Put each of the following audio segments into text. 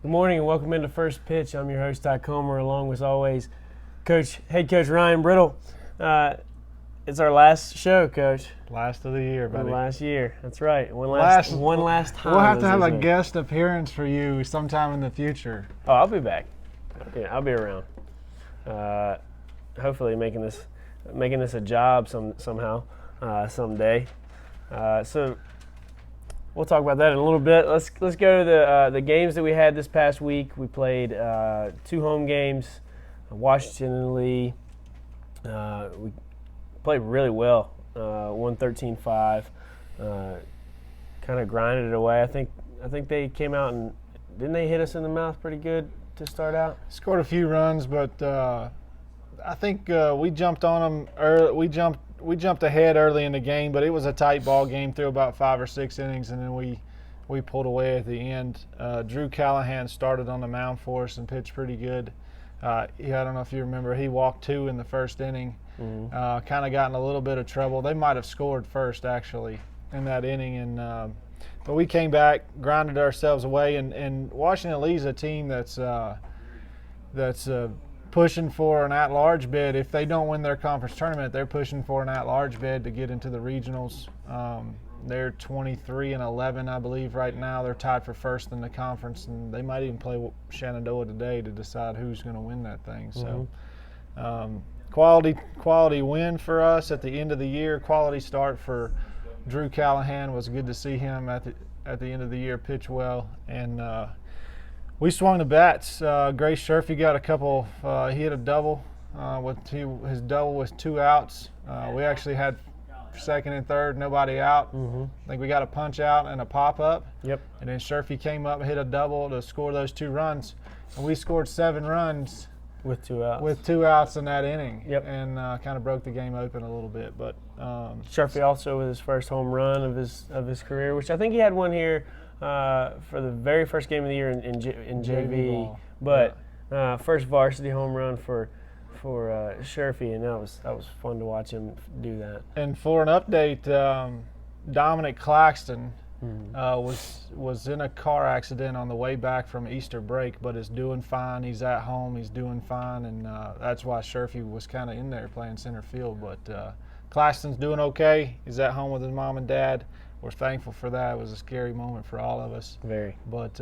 Good morning and welcome into First Pitch. I'm your host, Ty Comer, along with always, Head Coach Ryan Brittle. It's our last show, Coach. Last of the year, buddy. Last year, that's right. One last time. We'll have to have a guest appearance for you sometime in the future. Oh, I'll be back. Yeah, I'll be around. Hopefully, making this a job somehow, someday. So we'll talk about that in a little bit. Let's go to the games that we had this past week. We played 2 home games, Washington and Lee. We played really well. Won 13-5. Kind of grinded it away. I think they came out and didn't they hit us in the mouth pretty good to start out? Scored a few runs, but I think we jumped on them early. We jumped ahead early in the game, but it was a tight ball game through about 5 or 6 innings, and then we pulled away at the end. Drew Callahan started on the mound for us and pitched pretty good. I don't know if you remember, he walked 2 in the first inning. Mm-hmm. Kind of got in a little bit of trouble. They might have scored first, actually, in that inning. But we came back, grinded ourselves away, and Washington Lee's a team that's pushing for an at-large bid. If they don't win their conference tournament, they're pushing for an at-large bid to get into the regionals. They're 23-11, I believe, right now. They're tied for first in the conference, and they might even play Shenandoah today to decide who's going to win that thing. So, quality win for us at the end of the year. Quality start for Drew Callahan. Was good to see him at the end of the year pitch well, and we swung the bats. Grace Sherfy got a couple. He hit a double. His double was 2 outs. We actually had second and third, nobody out. Mm-hmm. I think we got a punch out and a pop up. Yep. And then Sherfy came up and hit a double to score those 2 runs, and we scored 7 runs with 2 outs. With 2 outs in that inning. Yep. And kind of broke the game open a little bit. But Sherfy also with his first home run of his career, which I think he had one here for the very first game of the year in JV. But first varsity home run for Sherfy, and that was fun to watch him do that. And for an update, Dominic Claxton was in a car accident on the way back from Easter break, but is doing fine. He's at home. He's doing fine, and that's why Sherfy was kind of in there playing center field. But Claxton's doing okay. He's at home with his mom and dad. We're thankful for that. It was a scary moment for all of us. Very. But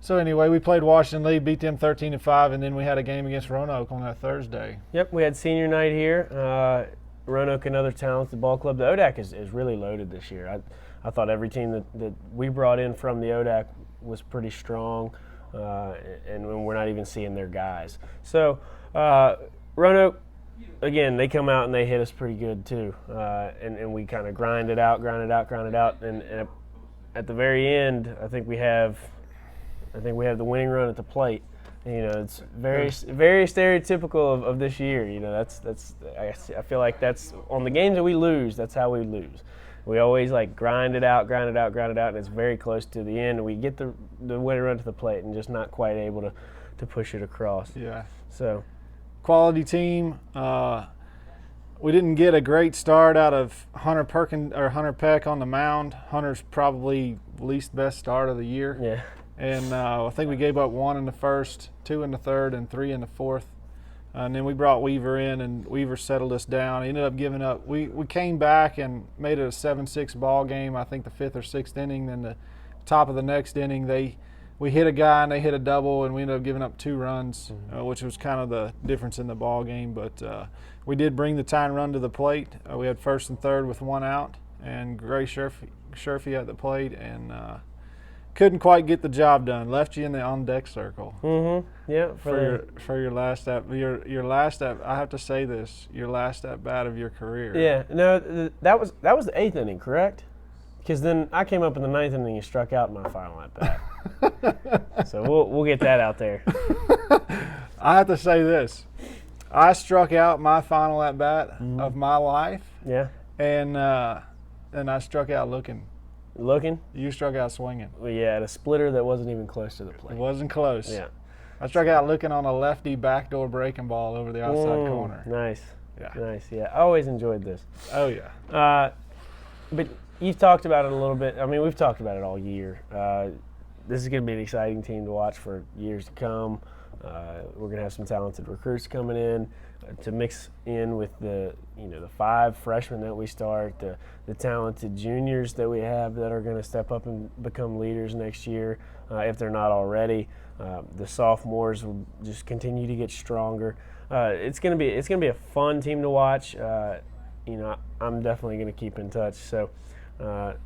so anyway, we played Washington Lee, beat them 13-5, and then we had a game against Roanoke on that Thursday. Yep, we had senior night here. Roanoke, another talented ball club. The ODAC is really loaded this year. I thought every team that we brought in from the ODAC was pretty strong, and we're not even seeing their guys. So Roanoke, again, they come out and they hit us pretty good too, and we kind of grind it out, and at the very end, I think we have the winning run at the plate. You know, it's very stereotypical of this year. You know, I feel like that's on the games that we lose. That's how we lose. We always grind it out, and it's very close to the end. And we get the winning run to the plate and just not quite able to push it across. Yeah. So, quality team. We didn't get a great start out of Hunter Peck on the mound. Hunter's probably least best start of the year. Yeah. And I think we gave up 1 in the first, 2 in the third, and 3 in the fourth. And then we brought Weaver in, and Weaver settled us down. He ended up giving up. We came back and made it a 7-6 ball game, I think the 5th or 6th inning. Then the top of the next inning, we hit a guy, and they hit a double, and we ended up giving up 2 runs, which was kind of the difference in the ball game. But we did bring the tying run to the plate. We had first and third with 1 out, and Grace Sherfy at the plate, and couldn't quite get the job done. Left you in the on-deck circle. Mm-hmm. Yeah. For your last at your last at. I have to say this. Your last at bat of your career. Yeah. No, that was the 8th inning, correct? Because then I came up in the 9th inning and struck out in my final at bat. So we'll get that out there. I have to say this. I struck out my final at bat of my life. Yeah. And I struck out looking. Looking? You struck out swinging. Well, yeah, at a splitter that wasn't even close to the plate. It wasn't close. Yeah. I struck out looking on a lefty backdoor breaking ball over the outside corner. Nice. Yeah. Nice. Yeah. I always enjoyed this. Oh, yeah. But you've talked about it a little bit. I mean, we've talked about it all year. this is going to be an exciting team to watch for years to come. We're going to have some talented recruits coming in to mix in with the 5 freshmen that we start, the talented juniors that we have that are going to step up and become leaders next year if they're not already. The sophomores will just continue to get stronger. It's going to be a fun team to watch. I'm definitely going to keep in touch. So the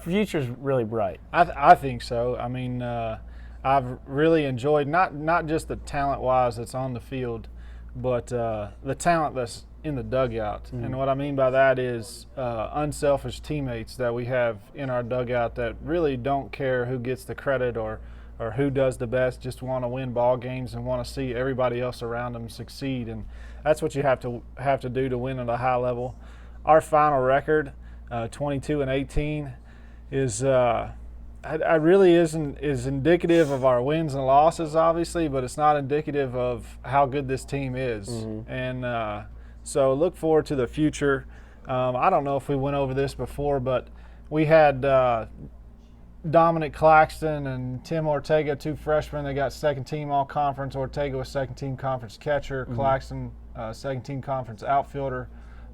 future's really bright. I think so. I mean, I've really enjoyed not just the talent-wise that's on the field, but the talent that's in the dugout. Mm-hmm. And what I mean by that is unselfish teammates that we have in our dugout that really don't care who gets the credit or who does the best, just want to win ball games and want to see everybody else around them succeed. And that's what you have to do to win at a high level. Our final record, 22-18, is I really is indicative of our wins and losses, obviously, but it's not indicative of how good this team is. Mm-hmm. And so look forward to the future. I don't know if we went over this before, but we had Dominic Claxton and Tim Ortega, 2 freshmen. They got second team all-conference. Ortega was second team conference catcher. Mm-hmm. Claxton, second team conference outfielder.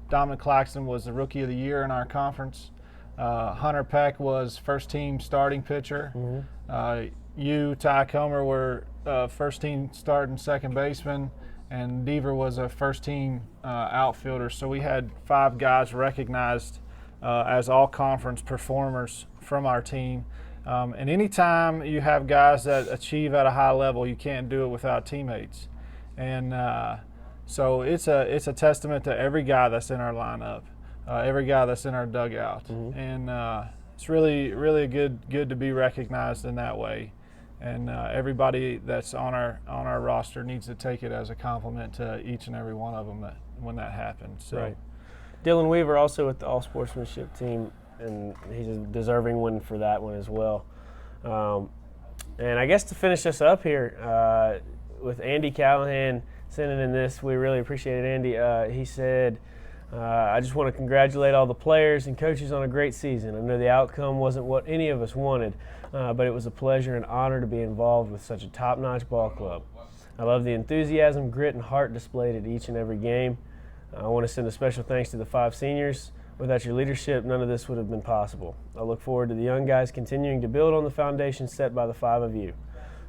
Dominic Claxton was the rookie of the year in our conference. Hunter Peck was first team starting pitcher. Mm-hmm. Ty Comer were first team starting second baseman, and Deaver was a first team outfielder. So we had 5 guys recognized as all conference performers from our team. And anytime you have guys that achieve at a high level, you can't do it without teammates. And so it's a testament to every guy that's in our lineup. Every guy that's in our dugout. Mm-hmm. And it's really, really good to be recognized in that way. And everybody that's on our roster needs to take it as a compliment to each and every one of them when that happens. So. Right. Dylan Weaver also with the all-sportsmanship team, and he's a deserving win for that one as well. And I guess to finish us up here, with Andy Callahan sending in this, we really appreciate it, Andy. He said, I just want to congratulate all the players and coaches on a great season. I know the outcome wasn't what any of us wanted, but it was a pleasure and honor to be involved with such a top-notch ball club. I love the enthusiasm, grit, and heart displayed at each and every game. I want to send a special thanks to the 5 seniors. Without your leadership, none of this would have been possible. I look forward to the young guys continuing to build on the foundation set by the 5 of you.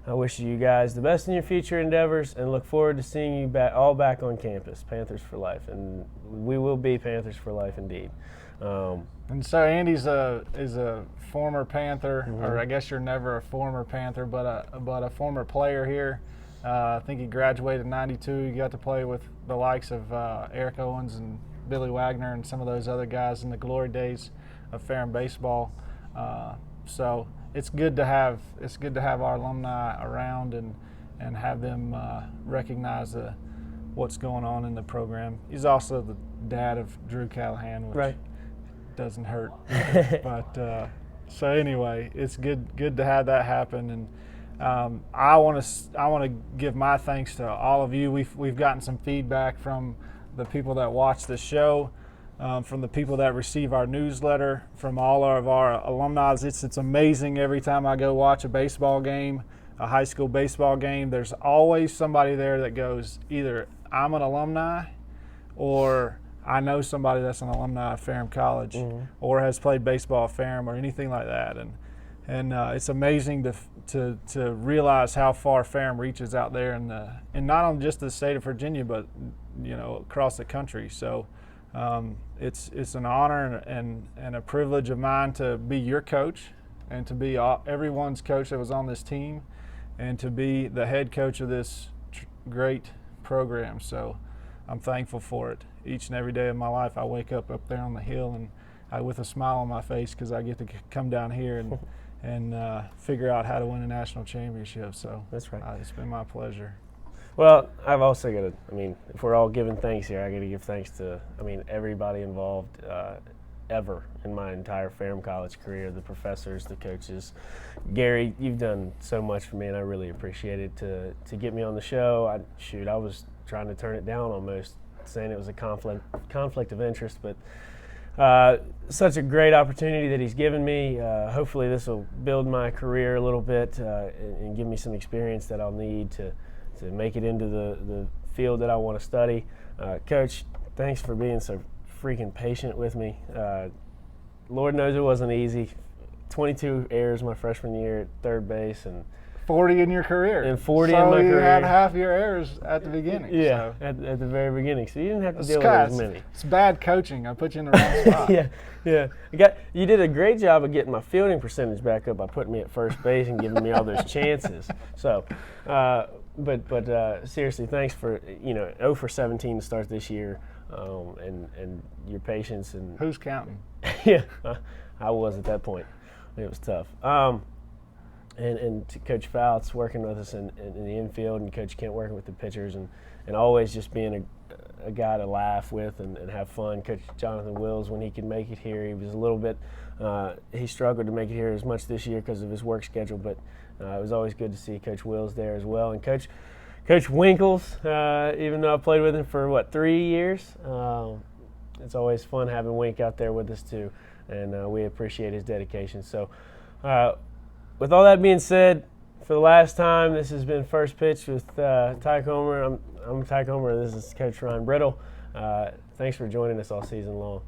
I wish you guys the best in your future endeavors and look forward to seeing you all back on campus. Panthers for life, and we will be Panthers for life indeed. And so Andy's is a former Panther, mm-hmm. or I guess you're never a former Panther, but a former player here. I think he graduated in '92. He got to play with the likes of Eric Owens and Billy Wagner and some of those other guys in the glory days of Ferrum Baseball. So it's good to have our alumni around and have them recognize what's going on in the program. He's also the dad of Drew Callahan, which right. doesn't hurt. But so anyway, it's good to have that happen. And I want to give my thanks to all of you. We've gotten some feedback from the people that watch the show, from the people that receive our newsletter, from all of our alumni. It's amazing every time I go watch a baseball game, a high school baseball game. There's always somebody there that goes, either I'm an alumni or I know somebody that's an alumni of Ferrum College, mm-hmm. or has played baseball at Ferrum or anything like that. And it's amazing to realize how far Ferrum reaches out there and not on just the state of Virginia, but across the country. So it's an honor and a privilege of mine to be your coach and to be everyone's coach that was on this team and to be the head coach of this great program. So I'm thankful for it. Each and every day of my life I wake up there on the hill and with a smile on my face because I get to come down here and figure out how to win a national championship. So that's right. It's been my pleasure. Well, I've also got to, if we're all giving thanks here, I got to give thanks to, everybody involved ever in my entire Ferrum College career, the professors, the coaches. Gary, you've done so much for me, and I really appreciate it to get me on the show. I was trying to turn it down almost, saying it was a conflict of interest, but such a great opportunity that he's given me. Hopefully this will build my career a little bit and give me some experience that I'll need to make it into the field that I want to study. Coach, thanks for being so freaking patient with me. Lord knows it wasn't easy. 22 errors my freshman year at third base, and 40 in your career. And 40 so in my career. So you had half your errors at the beginning. Yeah, so. at the very beginning. So you didn't have to deal with as many. It's bad coaching. I put you in the wrong spot. Yeah. You did a great job of getting my fielding percentage back up by putting me at first base and giving me all those chances. So, but seriously, thanks for 0 for 17 to start this year, and your patience and. Who's counting? Yeah, I was at that point. It was tough. And to Coach Fouts working with us in the infield, and Coach Kent working with the pitchers, and always just being a guy to laugh with and have fun. Coach Jonathan Wills, when he could make it here, he was a little bit he struggled to make it here as much this year because of his work schedule, but it was always good to see Coach Wills there as well. And Coach Winkles, even though I played with him for 3 years, it's always fun having Wink out there with us too, and we appreciate his dedication. So with all that being said, for the last time, this has been First Pitch with Ty Comer. I'm Ty Comer. This is Coach Ryan Brittle. Thanks for joining us all season long.